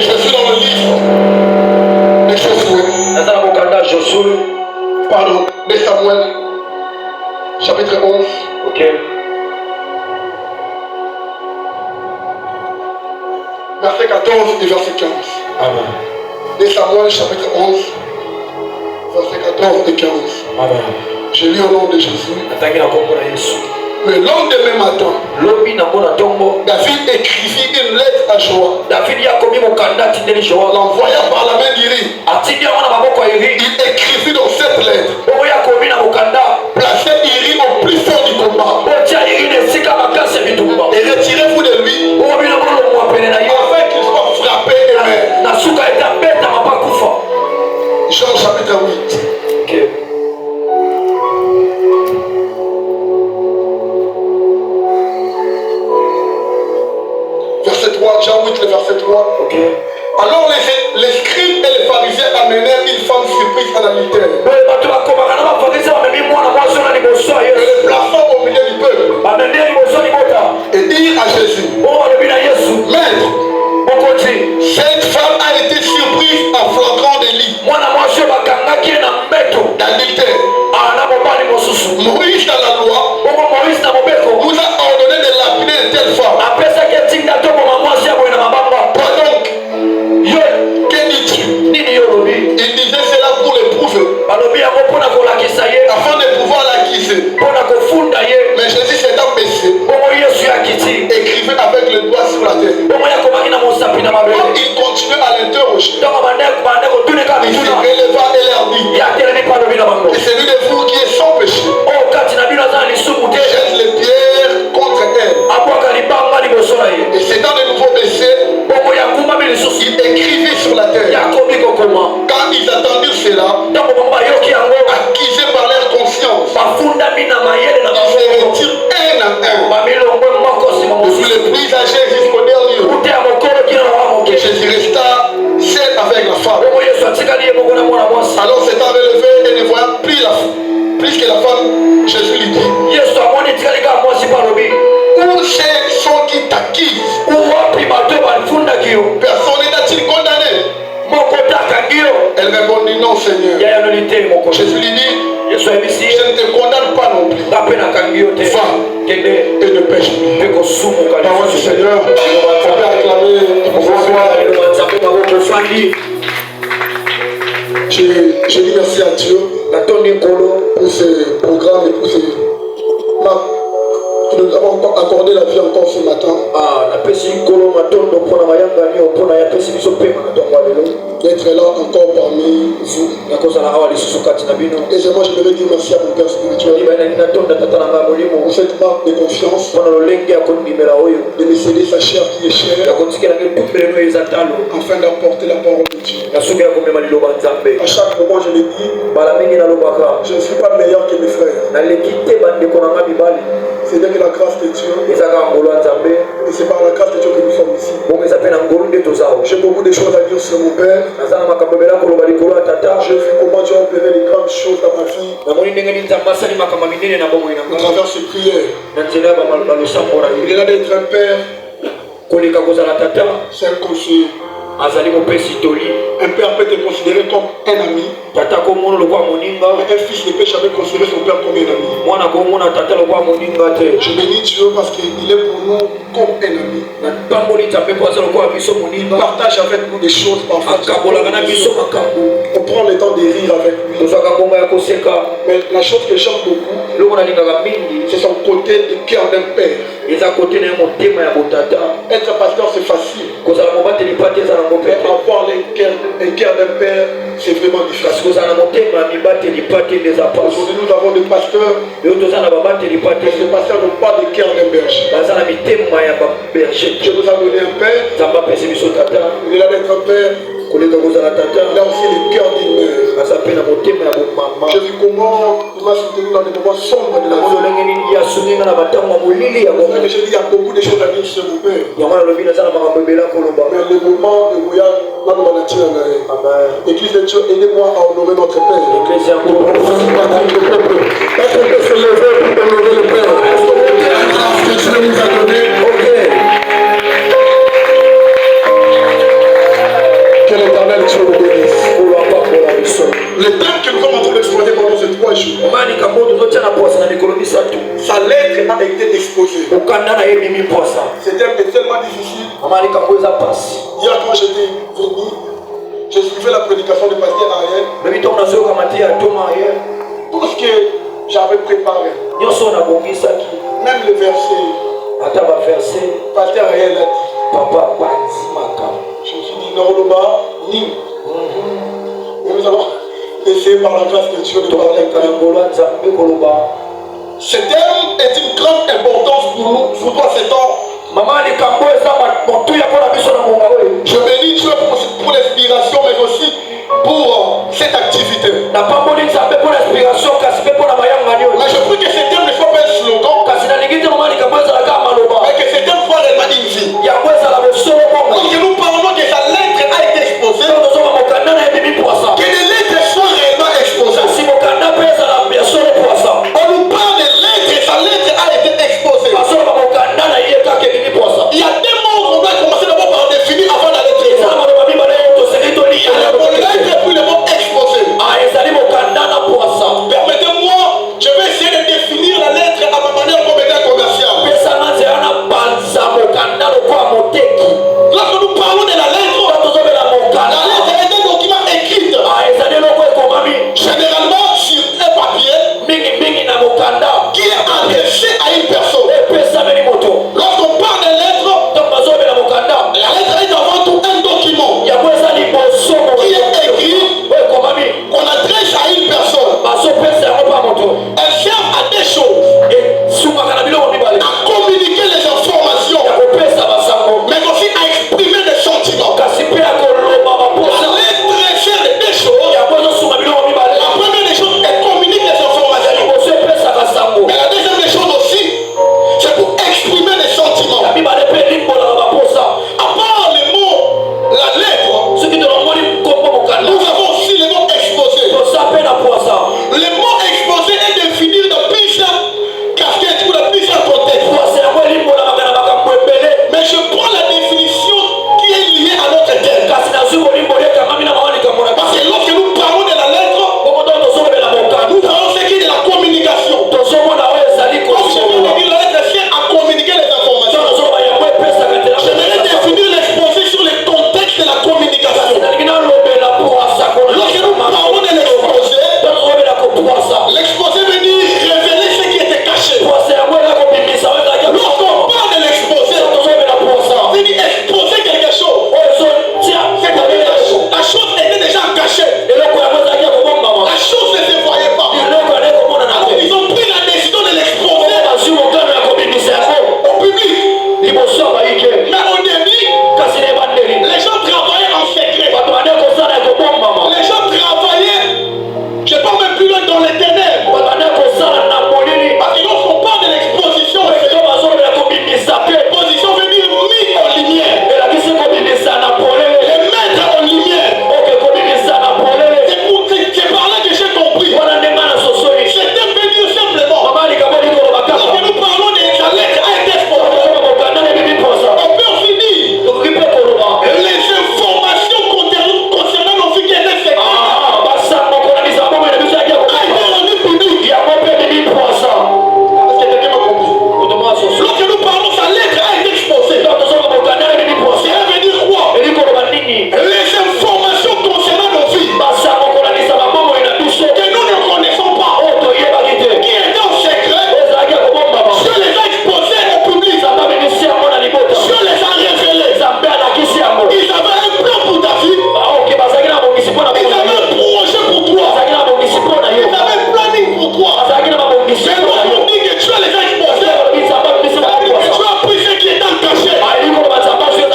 Je suis dans le livre de Josué. Pardon, de Samuel, chapitre 11. Ok. Verset 14 et verset 15. Amen. De Samuel, chapitre 11, verset 14 et 15. Amen. Je lis au nom de Jésus. Le lendemain matin, David écrivit une lettre à Joab. L'envoya par la main d'Iri. Il écrivit dans cette lettre: placez Iri au plus fort du combat et retirez-vous de lui afin qu'il soit frappé et meurt. Jean chapitre 8. Okay. Verset 3, Jean 8, le verset 3. Okay. Alors les scribes et les pharisiens amenèrent une femme surprise à l'altère et le plaçant au milieu du peuple et dirent à Jésus: Maître, cette femme a été surprise en flagrant délit d'adultère. Moïse dans la loi nous a ordonné de lapider de telles femmes. Toi donc, que dis-tu? Il disait cela pour l'éprouver, afin de pouvoir l'accuser. Mais Jésus s'étant baissé, écrivait avec le doigt sur la terre. Il continuait à l'interroger. Il se releva et leur dit: et celui de vous qui est sans péché, jette les pierres contre elle. Et s'étant de nouveau baissé, il écrivait sur la terre. Quand ils attendirent cela, accusés par leur conscience, ils se retirent un à un, depuis le plus âgé jusqu'au dernier. Et Jésus resta seul avec la femme. Alors s'étant relevé et ne voyant plus que la femme, Jésus lui dit: où sont qui t'accusent? Personne n'est-il condamné? Elle répondit: non, Seigneur. Jésus lui dit: je ne te condamne pas non plus. Va et ne pêche plus. Parole du Seigneur. On peut acclamer. Je dis merci à Dieu pour ce programme et pour ce qui nous avons accordé la vie encore ce matin. D'être là encore parmi vous. Et moi je devais dire merci à mon Père spirituel pour cette marque de confiance, de me céder sa chair qui est chère afin d'apporter la parole de Dieu. À chaque moment je le dis, je ne suis pas meilleur que mes frères. C'est-à-dire que la grâce de Dieu, et c'est par la grâce de Dieu que nous sommes ici. J'ai beaucoup de choses à dire sur mon Père. J'ai vu comment Dieu a opéré les grandes choses dans ma vie à travers ses prières. Il est là d'être un père, c'est un conseiller. Un père peut te considérer comme un ami. Un fils ne peut jamais considérer son père comme un ami. Je bénis Dieu parce qu'il est pour nous comme un ami. Il partage avec nous des choses parfois. On prend le temps de rire avec lui. Mais la chose que j'aime beaucoup, c'est son côté de cœur d'un père. Être pasteur, c'est facile. Mais avoir le cœur d'un père, c'est vraiment difficile. Aujourd'hui, nous avons des pasteurs, mais ces pasteurs n'ont pas le cœur d'un berger. Je vous ai donné un père, il est là d'être un père. Il a aussi le cœur d'une mère. J'ai vu comment il m'a soutenu dans des moments sombres de la vie. Je dis, il y a beaucoup de choses à dire sur mon père. Mais le moment de voyage, Église de Dieu, aidez-moi à honorer notre Père. Est-ce qu'on peut se lever pour honorer le Père? La grâce que Dieu nous a donnée. Le thème que nous sommes en train d'exploiter pendant ces 3 jours, sa lettre a été exposée. Ce thème est tellement difficile. Hier, quand j'étais venu, je suivais la prédication du pasteur Ariel. Tout ce que j'avais préparé, même le verset, pasteur Ariel a dit, je me suis dit, non, le bas, ni. Et nous allons essayer par la grâce de Dieu de parler. Ce thème est une grande importance pour nous, pour toi, cet homme. Je bénis Dieu pour l'inspiration, mais aussi pour cette activité. Mais je prie que ce thème ne soit pas un slogan, mais que ce thème soit réellement une vie. Lorsque nous parlons que sa lettre a été exposée, que les lettres soient réellement exposées. On nous parle des lettres et sa lettre a été exposée. Il y a des mots qu'on doit commencer d'abord par définir avant d'aller très loin. Il y a le mot lettre et puis le mot exposé. Permettez-moi, je vais essayer de définir la lettre à ma manière comme étant commercial. Lorsque nous parlons de la lettre est un document écrit. Généralement sur un papier qui est adressé à une personne. Lorsqu'on parle de lettre, la lettre est avant tout un document qui est écrit, qu'on adresse à une personne. Elle sert à des choses, à communiquer les informations, mais aussi à exprimer des sentiments. La lettre sert à des choses. La première des choses, elle communique les informations. Mais la deuxième des choses aussi, c'est pour exprimer les sentiments. À part les mots, la lettre, nous avons aussi les mots exposés. Les mots exposés est défini de plusieurs casquettes ou de plusieurs contextes. Mais je prends la définition qui est liée à notre thème. Parce que lorsque nous parlons de la lettre, nous parlons ce qui est de la communication. Comme je viens de dire, la lettre sert à communiquer les informations. J'aimerais définir l'exposé sur les contextes de la communication. Lorsque nous parlons de l'exposé, l'exposé veut dire révéler ce qui était caché. Lorsqu'on parle de l'exposé, veut dire exposer quelque chose. C'est-à-dire la chose était déjà cachée. La chose ne se voyait pas. Alors ils ont pris la décision de l'exposer au public. Mais au début, les gens travaillaient en secret. Les gens travaillaient, je ne parle même plus loin dans les ténèbres. Parce que lorsqu'on parle de l'exposition, l'exposition veut dire mis en lumière. Les mettre en lumière. C'est par là que j'ai compris. C'était veut dire simplement, lorsque nous parlons de sa lettre a été exposée, on peut aussi dire les informations concernant nos vies qui étaient secrètes a été rendues publiques. Est-ce que quelqu'un m'a compris? Lorsque nous parlons, sa lettre a été exposée. Cela veut dire quoi? Les informations concernant nos vies que nous ne connaissons pas, qui étaient en secret, Dieu les a exposées au public. Dieu les a révélées. Ils avaient un plan pour ta vie. Ils avaient un projet pour toi. Ils avaient un planning pour toi. Mais lorsqu'on dit que Dieu les a exposées, tu as pris ce qui est en cachet. Tu as pris ce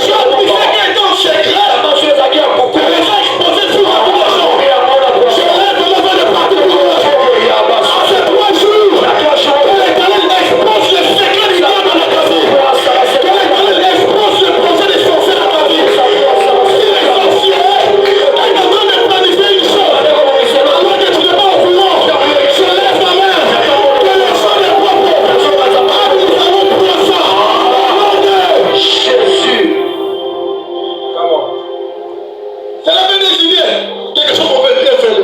qui est en secret. Tu les as exposés sur la population. Je lève le main de partout. À ces 3 jours, que l'Éternel expose le secret du diable dans ta vie. Que l'Éternel expose le projet des sorciers dans ta vie. Si les sorciers est en train de planifier une chose, alors que tu n'es pas au courant, je lève ma main. Que le sang des propres, nous allons pour ça. Au nom de Jésus. Cela veut désigner quelque chose qu'on veut bien faire.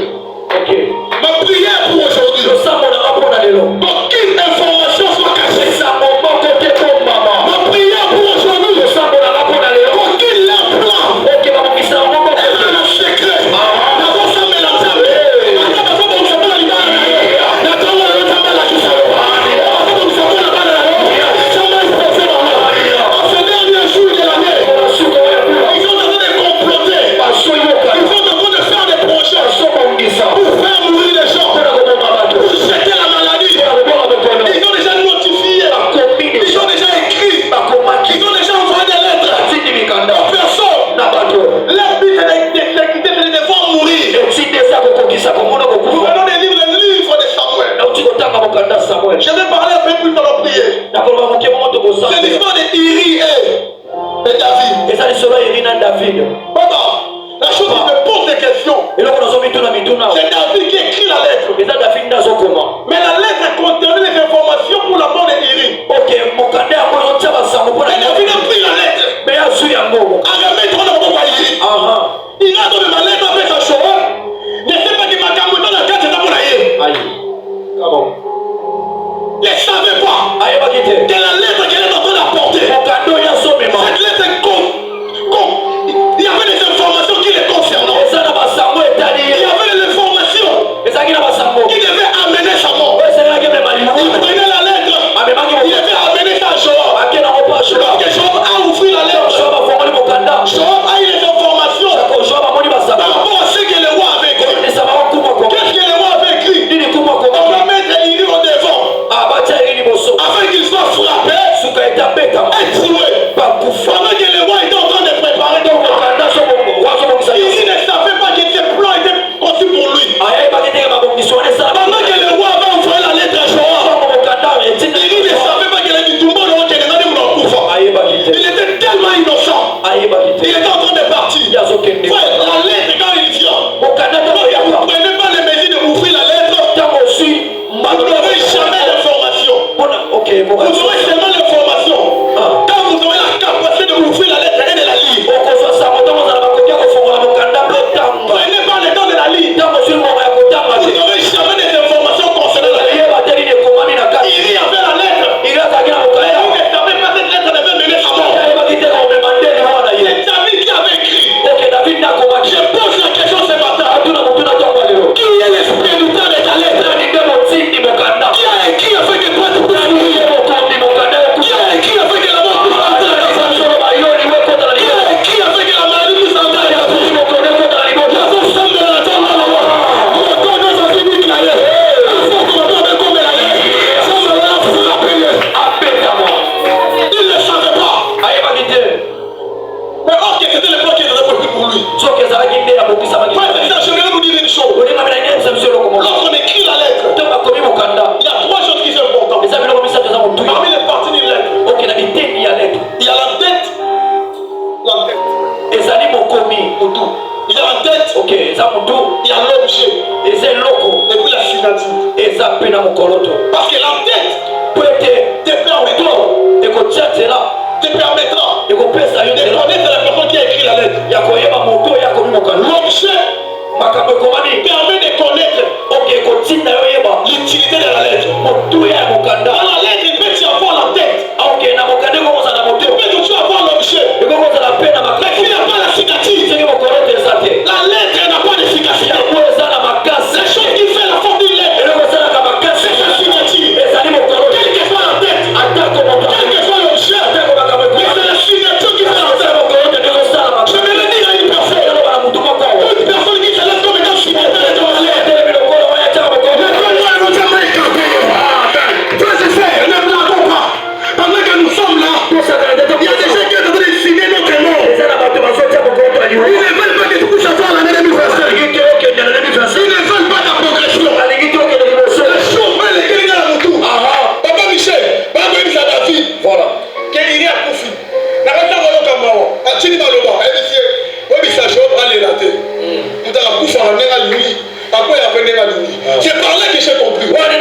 Aucune information soit cachée. Ma prière pour aujourd'hui. Aucune plan. Et même le secret. D'abord ça me l'a tapé. En ce dernier jour de l'année, ils sont en train de comploter. Ils sont en train de faire des projets pour faire mourir les gens, pour jeter la maladie. Ils ont déjà notifié, ils ont déjà écrit, ils ont déjà envoyé des lettres aux personnes. Leur but est de les voir mourir. Nous allons les livres de Samuel. Je vais parler un peu plus dans la prière. C'est l'histoire de Iri et David. Papa, la chose qui me pose des questions, c'est David qui écrit la lettre. Mais la lettre contenait les informations pour la mort de Iri. Et David a pris la lettre. Il a donné ma lettre avec sa show. Ne sais pas que ma camoufle dans la tête, c'est pas pour la ne savait pas que la lettre qu'elle est en train d'apporter, cette lettre il y avait des informations qui les concernant. Il y avait des informations qui devaient amener sa mort. Il prenait la lettre, il devait amener ça à Joab. Lorsque Joab a ouvert la lettre, Joab a eu les informations par rapport à ce que le roi avait écrit. Qu'est-ce que le roi avait écrit? On va mettre Iri au devant afin qu'il soit frappé et tué. Pendant que le roi était en train de préparer ton roi, Iri ne savait pas que ce plan était conçu pour lui. Pendant que le roi avait envoyé la lettre à Joab, Iri ne savait pas que le Bitumbo il était tellement innocent. Il était en train de partir. Frère, la lettre quand il vient, vous ne prenez pas les mesures de ouvrir la lettre. Vous n'aurez jamais d'information. Vous aurez seulement l'information quand vous aurez la capacité de ouvrir la lettre et de la lire. Prenez pas le temps de la lire. Vous n'aurez jamais des informations concernant la lettre. Il y avait la lettre. Il ne savait pas cette lettre devait mener à mort. C'est David qui avait écrit. Je pose la question ce matin. Qui est l'esprit du temps de ta lettre? Qui a écrit afin que toi tu puisses mourir? Qui a écrit afin que la mort puisse entrer dans sa vie? Qui a écrit afin que la maladie puisse entrer dans sa vie? La force semble de la tombe à la loi. Mon corps dans sa vie déclaré. La force de la tombe comme elle a dit. Semble la frapper. Il ne savait pas. Mais or que c'était le plan qui était prévu pour lui. Frère, je vais vous dire une chose. Lorsqu'on écrit la lettre, il y a trois choses qui sont importantes. Parmi les parties d'une lettre, il y a la tête. Il y a la tête. Il y a la tête. Il y a l'objet. Et puis la signature. Parce que la tête te permettra de connaître la personne qui a écrit la lettre. L'objet permet de connaître l'utilité de la lettre. Dans la lettre, il peut y avoir la tête. Il peut aussi avoir l'objet. Mais s'il n'y a pas la signature, la lettre n'a pas de signature. La chose qui fait la forme d'une lettre, c'est sa signature. Quelle que soit la tête, quel que soit l'objet, mais c'est la signature qui fait la tête. Je vais le dire à une personne qui se laisse comme étant signataire de la lettre. Ne blaguons pas. Pendant que nous sommes là, il y a des gens qui ont donné signer notre nom. Ils ne veulent pas que tu puisses avoir l'année 2025. Ils ne veulent pas ta progression. Le chauffeur, les gars, dans la moto. Papa Michel, Papa Michel David. Voilà. Qu'il y a pour finir. La raison de l'eau, à Chili Maloba, c'est par là que j'ai compris. Pendant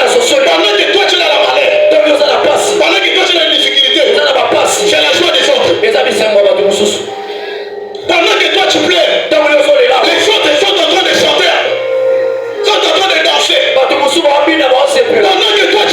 que toi tu as la malheur, pendant que toi tu as une difficulté, c'est la joie des autres. Pendant que toi tu pleures, les autres sont en train de chanter, sont en train de danser. Pendant que toi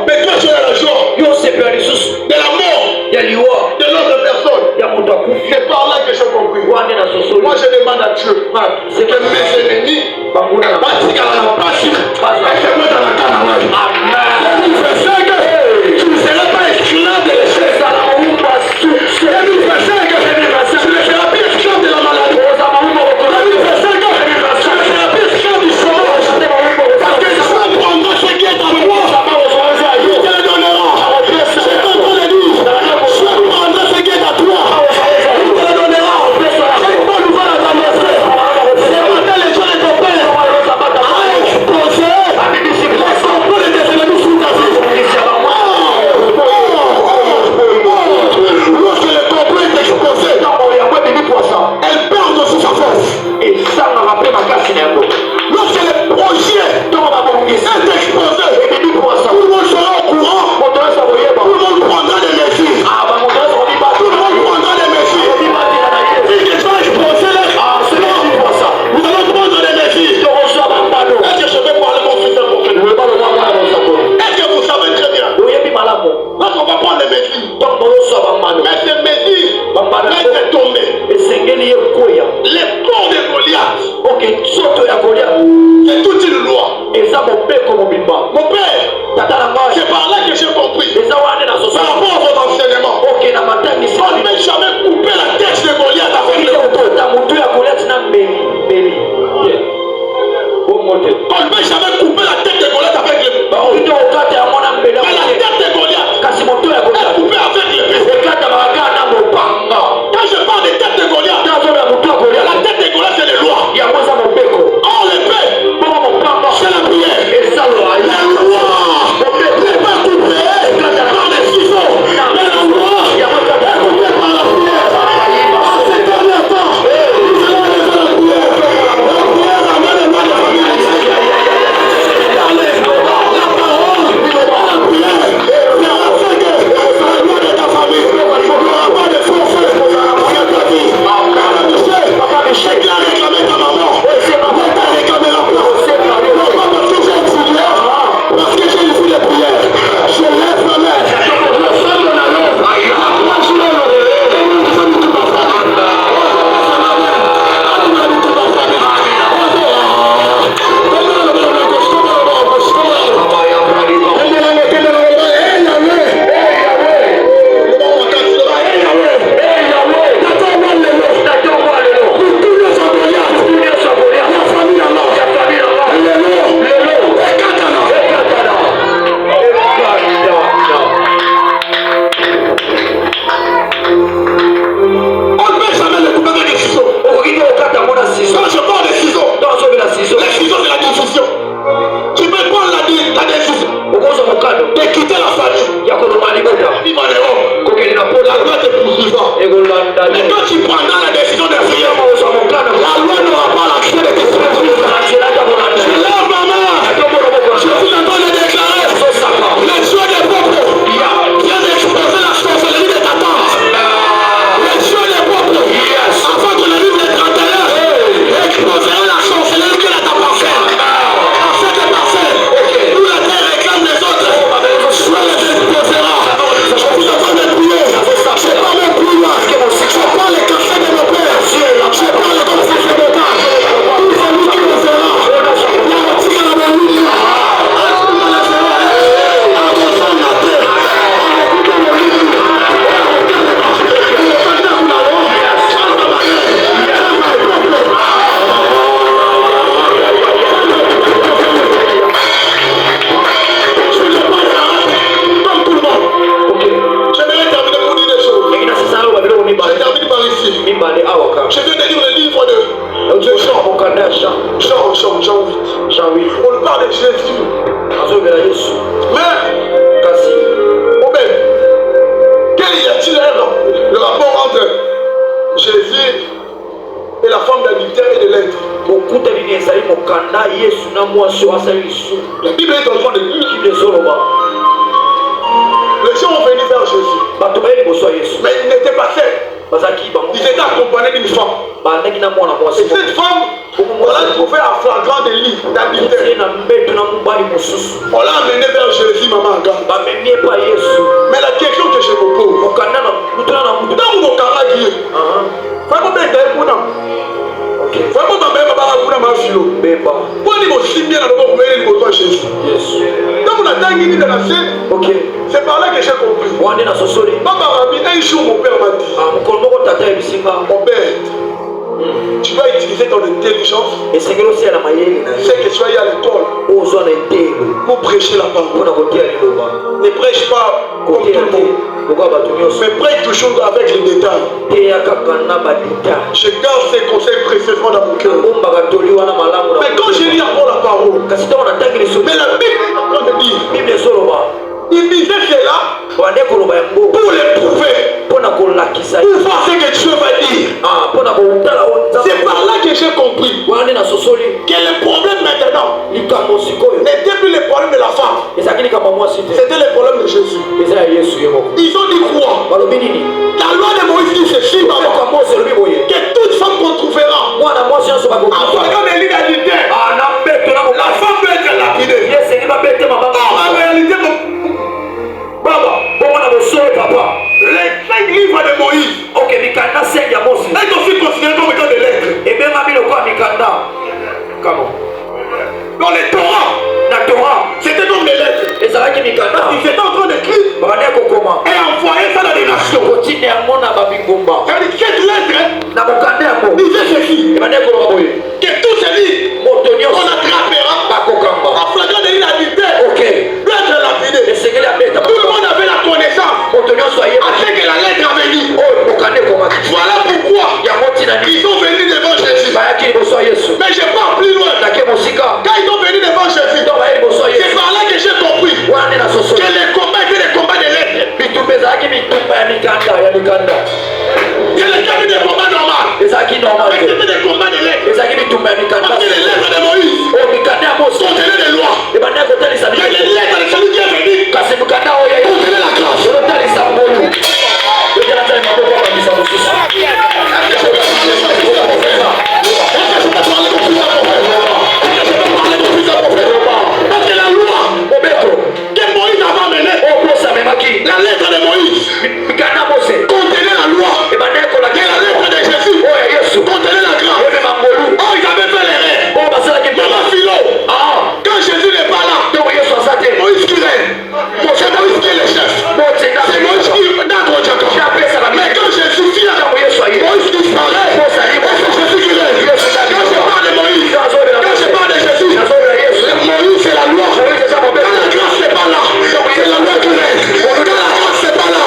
Mais toi tu as la joie de la mort de l'autre personne. C'est par là que j'ai compris. Moi je demande à Dieu que mes ennemis bâtissent à la place et se mettent dans la canne. Amen. Tu ne seras pas esclave de l'échec. Tu ne seras plus esclave de la maladie. Tu ne seras plus esclave du chômage. Parce que Dieu prendra ce qui est à toi. Il te le donnera. C'est comme on le dit. Dieu prendra ce qui est à toi. Il te le donnera. C'est pas nouveau à ta maison. C'est matin les gens de ton père. Exposé. Laisse ton peu de tes ennemis sous ta vie. Lorsque le complet est exposé, elle perd de sa force. Lorsque le projet est exposé, tout le monde sera au courant. Tout le monde prendra des mesures. Tout le monde prendra des mesures. Si quelqu'un est exposé, nous allons prendre des mesures. Est-ce que je vais parler mon fils de prophète? Est-ce que vous savez très bien? Lorsqu'on va prendre des mesures, mais ces mesures laissent tomber les corps de Goliath. C'est toute une loi. Mon père, c'est par là que j'ai compris. Par rapport à votre enseignement, on ne peut jamais couper la tête de Goliath avec le couteau. On ne peut jamais couper la tête de Goliath avec le couteau. Mais la tête de Goliath, elle est coupée avec l'épée. Quand je parle de tête de Goliath, la tête de Goliath c'est les lois. Or l'épée, c'est la prière. Les lois n'est pas coupée par les ciseaux. Mais la loi est coupée par la prière. En ces derniers temps, nous allons aller vers la prière. La prière amène les lois de famille. La parole, la prière, c'est la fête, la loi de ta famille. Il n'y aura pas de forfait pour ta vie. Papa Michel, il a réclamé ta maman. Il t'a réclamé la place. Non pas parce que j'ai étudié, parce que j'ai ici les prières. Je lève ma main. Je ferme la langue. Moi je lève. Mais quand tu prendras la décision de fuir, la loi n'aura pas l'accès de tes souhaits. Je lève ma main. Je suis en train de déclarer le Dieu des peuples vient d'exposer la sorcellerie de Satan. Le Dieu des peuples, avant que le livre des 31 exposera la sorcellerie que la tapa fait. En fait que parfait, nous la terre réclame les autres. Soit les exposera. Je suis en train de prier. C'est pas mon prière. Je parle les cafés de mon père. Je parle les conflits de mon père. Tout celui qui me fera. La routine à la ligne. Je viens de lire le livre de Jean 8. On parle de Jésus. Mais, quel y a-t-il le rapport entre Jésus et la femme d'adultère et de l'être? La Bible est en train de dire les gens ont venu vers Jésus, mais ils n'étaient pas seuls. Ils étaient accompagnés d'une femme. Et cette femme On l'a trouvé à flagrant délit d'adultère. On l'a amené vers Jésus, maman. Mais la question que je me pose, dans mon caractère, vraiment bien c'est par là que j'ai compris. Un jour mon père m'a dit, mon père, tu vas utiliser ton intelligence. C'est que tu ailles à l'école pour prêcher la parole. Ne prêche pas comme tout le monde, mais prêche toujours avec les détails. Je garde ces conseils précieusement dans mon cœur. Mais quand je lis encore la parole, mais la Bible est en train de dire, il disait cela pour l'éprouver, pour voir ce que Dieu va dire. C'est par là que j'ai compris que le problème maintenant n'était plus le problème de la femme, c'était le problème de Jésus. Ils ont dit quoi? La loi de Moïse dit ceci, que toute femme qu'on trouvera en l'égalité, la femme peut être lapidée. En réalité, les 5 livres de Moïse est aussi considéré comme étant des lettres. Dans les Torah, c'était comme des lettres. Ils étaient en train d'écrire et envoyer ça dans les nations. Cette lettre disait ceci, que tous ces livres qu'on attrapera en flagrant délit d'adultère doit être lapidé. Tout le monde avait la connaissance afin que la lettre avait dit. Voilà pourquoi ils sont venus devant Jésus. Mais je pars plus loin. Quand ils sont venus devant Jésus, c'est par là que j'ai compris que les combats étaient des combats de lettres. C'est le cas des combats normaux. Mais c'était des combats de lettres. Parce que les lettres de Moïse contenaient les lois. Mais les lettres de celui qui est venu contenaient la grâce. Parce que la loi que Moïse avait amenée, la lettre de Moïse contenait la loi. Et la lettre de Jésus contenait la grâce. Oh, ils avaient fait l'erreur. Maman Philo, quand Jésus n'est pas là, Moïse qui est. C'est Moïse qui est le chef. C'est Moïse qui est d'accord. Mais quand Jésus vient, Moïse disparaît. C'est Jésus qui reste. Quand je parle de Moïse, quand je parle de Jésus, Moïse c'est la loi. Quand la grâce n'est pas là, c'est la loi qui reste. Quand la grâce n'est pas là,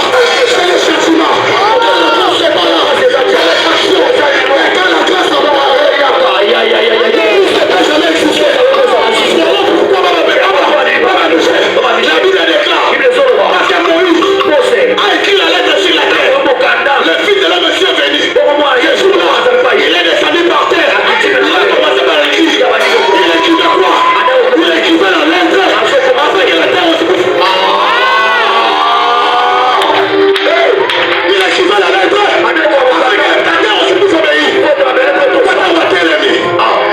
c'est le châtiment. Quand la grâce n'est pas là, c'est l'action. Mais quand la grâce n'est pas là, c'est pas jamais existé. La Bible déclare, parce que Moïse a écrit la lettre sur la terre. Le fils de l'homme est venu. Jésus là, il est descendu par terre. Il a commencé par l'écrire. Il écrivait quoi? Il écrivait la lettre afin que la terre aussi puisse. Il écrivait la lettre afin que la terre aussi puisse obéir. Quand on va t'aimer,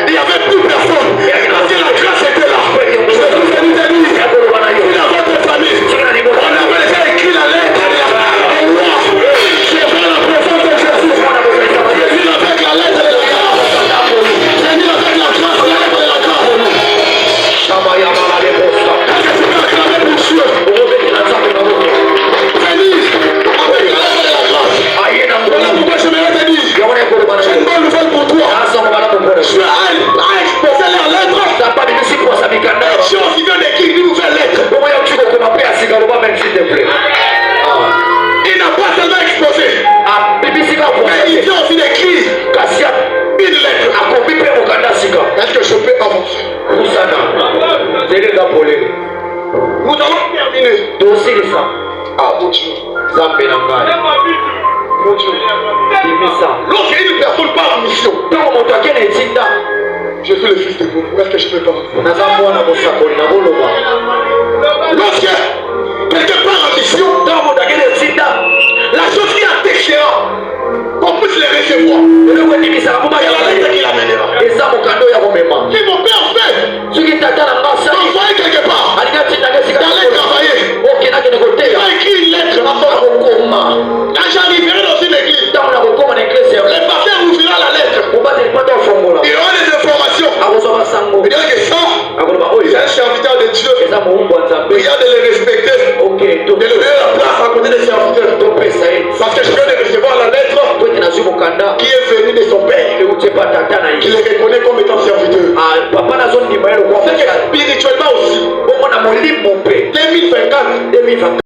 il n'y avait plus personne. Parce que la grâce était là. Je vous ai dit, dans votre famille, on avait déjà écrit la lettre. J'ai fait la présence de Jésus. Jésus avec la lettre de la grâce. Jésus avec la grâce, la lettre de la grâce. Est-ce que tu peux acclamer pour Dieu? Venir avec la lettre de la grâce. Voilà pourquoi je me te dire, j'ai une bonne nouvelle pour toi. Tu as exposé leur lettre. Et Dieu aussi vient d'écrire une nouvelle lettre. Il n'a pas seulement exposé, mais il vient aussi d'écrire une lettre. Est-ce que je peux avancer? Nous allons terminer. Ah mon Dieu. Mon Dieu. Lorsqu'il y a une personne part en mission, je suis le fils de vous. Est-ce que je peux pas? Lorsque quelqu'un part en mission, la chose qui attachera qu'on puisse les recevoir, il y a la lettre qui l'amènera. eza mokando ya komema Si mon père fait, soki tata na nga asali m'envoyer quelque part, alingi atindanga esika d'aller travailler. okendakende Il koteya a écrit une lettre là-bas. akokoma Quand j'arriverai dans une église, ntango na kokoma na eklese le pasteur ouvrira la lettre. mobateli mpata ofongola Il y aura des informations. akozwa basango Il dirait que ça, akoloba c'est oyo un serviteur de Dieu. eza mowumbu ya nzambe Il y a de les respecter, ok de lui donner la place à côté des serviteurs. topesa ye Parce que je viens de recevoir la lettre po ete nazwi mokanda qui est venue de son père, euti epa tata na qui ye le reconnaît comme étant serviteur. papa nazondima ye lokwa C'est que spirituellement aussi, bongo na molimo mpe 2024, 2024